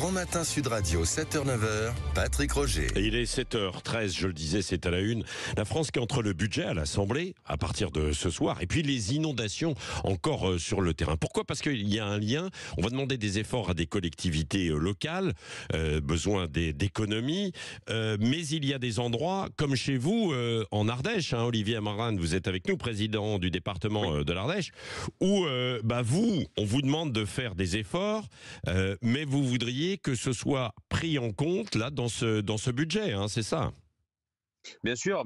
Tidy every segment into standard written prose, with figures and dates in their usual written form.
Grand Matin Sud Radio, 7h-9h, Patrick Roger. Et il est 7h13, je le disais, c'est à la une. La France qui entre le budget à l'Assemblée à partir de ce soir. Et puis les inondations encore sur le terrain. Pourquoi ? Parce qu'il y a un lien. On va demander des efforts à des collectivités locales, besoin d'économies. Mais il y a des endroits, comme chez vous, en Ardèche, Olivier Amarane, vous êtes avec nous, président du département de l'Ardèche, où on vous demande de faire des efforts, mais vous voudriez que ce soit pris en compte là dans ce budget, c'est ça ? Bien sûr,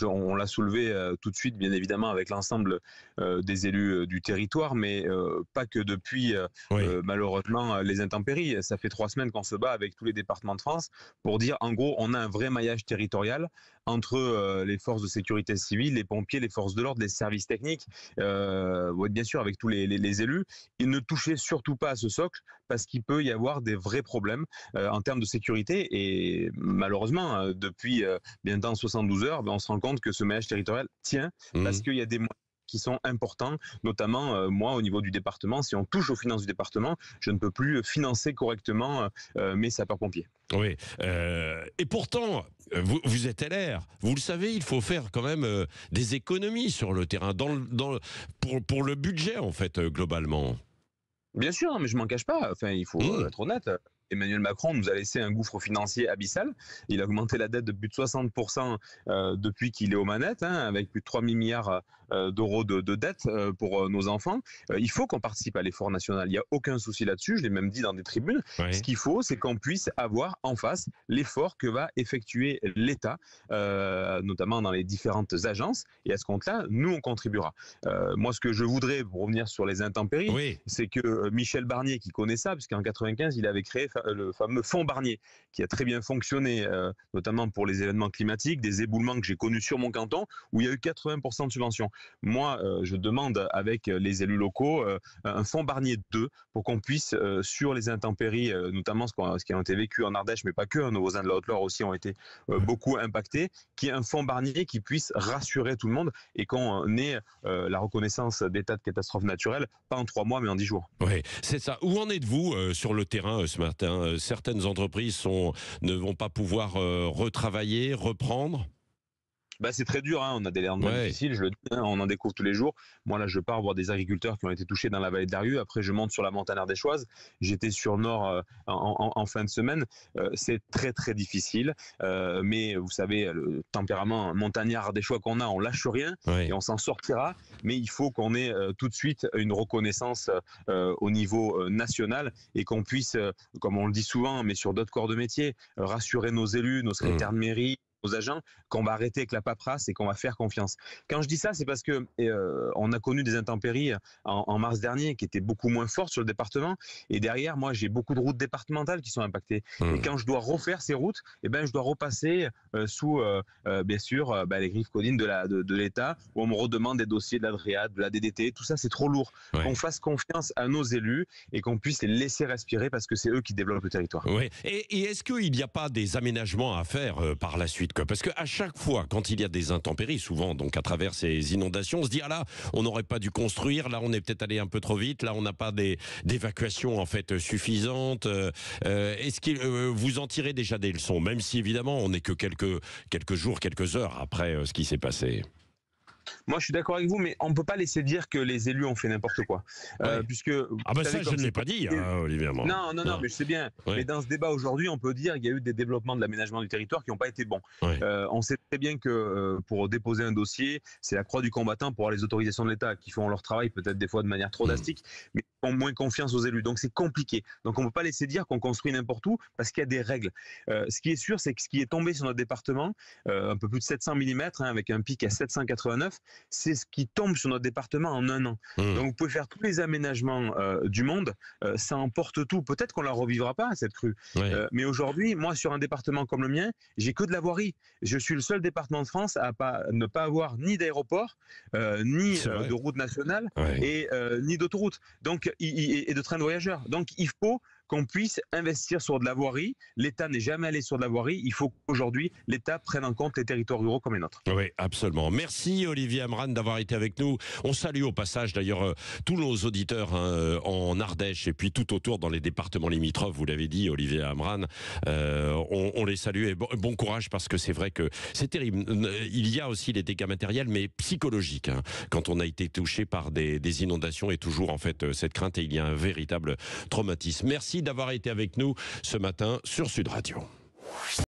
on l'a soulevé tout de suite, bien évidemment, avec l'ensemble des élus du territoire, mais pas que depuis, malheureusement, les intempéries. Ça fait 3 semaines qu'on se bat avec tous les départements de France pour dire, en gros, on a un vrai maillage territorial entre les forces de sécurité civile, les pompiers, les forces de l'ordre, les services techniques, bien sûr, avec tous les élus. Et ne touchez surtout pas à ce socle, parce qu'il peut y avoir des vrais problèmes en termes de sécurité. Et malheureusement, depuis bientôt 72 heures, on se rend compte que ce maillage territorial tient parce qu'il y a des moyens qui sont importants, notamment moi au niveau du département. Si on touche aux finances du département, je ne peux plus financer correctement mes sapeurs-pompiers. Oui, et pourtant, vous êtes LR, vous le savez, il faut faire quand même des économies sur le terrain, pour le budget en fait, globalement. Bien sûr, mais je m'en cache pas, il faut être honnête. Emmanuel Macron nous a laissé un gouffre financier abyssal. Il a augmenté la dette de plus de 60% depuis qu'il est aux manettes, avec plus de 3 000 milliards d'euros de dette pour nos enfants. Il faut qu'on participe à l'effort national. Il n'y a aucun souci là-dessus. Je l'ai même dit dans des tribunes. Ce qu'il faut, c'est qu'on puisse avoir en face l'effort que va effectuer l'État, notamment dans les différentes agences. Et à ce compte-là, nous, on contribuera. Moi, ce que je voudrais, pour revenir sur les intempéries, c'est que Michel Barnier, qui connaît ça, puisqu'en 95, il avait créé le fameux fonds Barnier, qui a très bien fonctionné, notamment pour les événements climatiques, des éboulements que j'ai connus sur mon canton, où il y a eu 80% de subventions. Moi, je demande avec les élus locaux un fonds Barnier 2 pour qu'on puisse, sur les intempéries, notamment ce qui a été vécu en Ardèche, mais pas que, nos voisins de la Haute-Loire aussi ont été beaucoup impactés, qu'il y ait un fonds Barnier qui puisse rassurer tout le monde et qu'on ait la reconnaissance d'état de catastrophe naturelle, pas en 3 mois, mais en 10 jours. Oui, c'est ça. Où en êtes-vous sur le terrain ce matin ? Certaines entreprises ne vont pas pouvoir retravailler, reprendre ? C'est très dur, on a des lendemains difficiles, je le dis, on en découvre tous les jours. Moi là je pars voir des agriculteurs qui ont été touchés dans la vallée de l'Arieux, après je monte sur la montagne ardéchoise, j'étais sur Nord en fin de semaine, c'est très très difficile, mais vous savez le tempérament montagnard ardéchois qu'on a, on lâche rien et on s'en sortira, mais il faut qu'on ait tout de suite une reconnaissance au niveau national et qu'on puisse, comme on le dit souvent, mais sur d'autres corps de métier, rassurer nos élus, nos secrétaires de mairie, aux agents, qu'on va arrêter avec la paperasse et qu'on va faire confiance. Quand je dis ça, c'est parce que on a connu des intempéries en mars dernier qui étaient beaucoup moins fortes sur le département. Et derrière, moi, j'ai beaucoup de routes départementales qui sont impactées. Et quand je dois refaire ces routes, je dois repasser sous, bien sûr, les griffes codines de l'État, où on me redemande des dossiers de la DREAD, de la DDT. Tout ça, c'est trop lourd. Qu'on fasse confiance à nos élus et qu'on puisse les laisser respirer parce que c'est eux qui développent le territoire. Oui. Et est-ce qu'il n'y a pas des aménagements à faire par la suite ? Parce qu'à chaque fois, quand il y a des intempéries, souvent donc à travers ces inondations, on se dit là, on n'aurait pas dû construire, là on est peut-être allé un peu trop vite, là on n'a pas d'évacuation en fait suffisante. Est-ce que vous en tirez déjà des leçons, même si évidemment on n'est que quelques jours, quelques heures après ce qui s'est passé? Moi, je suis d'accord avec vous, mais on ne peut pas laisser dire que les élus ont fait n'importe quoi. Puisque, ça, je ne l'ai pas dit, Olivier. Non, mais je sais bien. Mais dans ce débat aujourd'hui, on peut dire qu'il y a eu des développements de l'aménagement du territoire qui n'ont pas été bons. On sait très bien que pour déposer un dossier, c'est la croix du combattant pour avoir les autorisations de l'État qui font leur travail peut-être des fois de manière trop drastique, mais ont moins confiance aux élus. Donc c'est compliqué. Donc on ne peut pas laisser dire qu'on construit n'importe où parce qu'il y a des règles. Ce qui est sûr, c'est que ce qui est tombé sur notre département, un peu plus de 700 mm, avec un pic à 789, c'est ce qui tombe sur notre département en 1 an. Donc vous pouvez faire tous les aménagements du monde, ça emporte tout. Peut-être qu'on la revivra pas, cette crue. Mais aujourd'hui, moi, sur un département comme le mien, j'ai que de la voirie. Je suis le seul département de France à ne pas avoir ni d'aéroport, ni de route nationale, et ni d'autoroute. Donc, et de train de voyageurs. Donc il faut qu'on puisse investir sur de la voirie. L'État n'est jamais allé sur de la voirie. Il faut qu'aujourd'hui, l'État prenne en compte les territoires ruraux comme les nôtres. Oui, absolument. Merci Olivier Amran d'avoir été avec nous. On salue au passage d'ailleurs tous nos auditeurs en Ardèche et puis tout autour dans les départements limitrophes. Vous l'avez dit, Olivier Amran. On les salue et bon courage parce que c'est vrai que c'est terrible. Il y a aussi les dégâts matériels, mais psychologiques. Quand on a été touché par des inondations et toujours en fait cette crainte et il y a un véritable traumatisme. Merci d'avoir été avec nous ce matin sur Sud Radio.